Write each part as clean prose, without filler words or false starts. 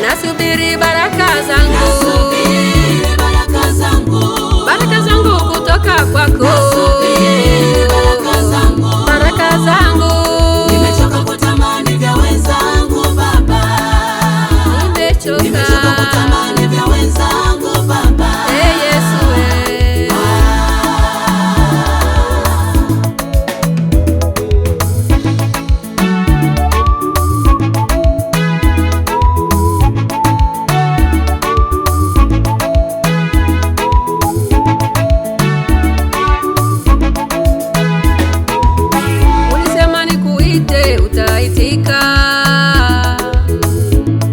nasubiri baraka zangu, baraka zangu kutoka kwako, baraka zangu. Nimechoka kutamani vya wenzangu Baba, nimechoka kutamani vya wenzangu Baba. Yesu utaitika,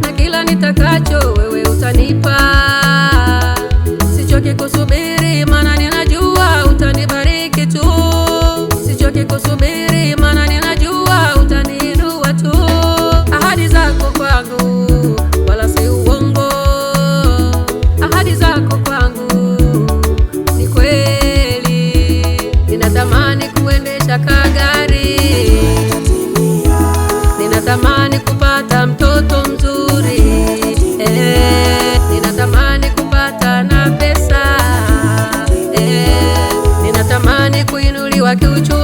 na kila nitakacho wewe utanipa. Sichoki kusubiri maana ninajua utanibariki tu, sichoki kusubiri maana ninajua utaniinua tu. Ahadi zako kwangu wala si uongo, ahadi zako kwangu ni kweli. Ninatamani kuendesha kagari, ninatamani kupata mtoto mzuri, ninatamani kupata na pesa, ninatamani kuinuliwa kiuchumi.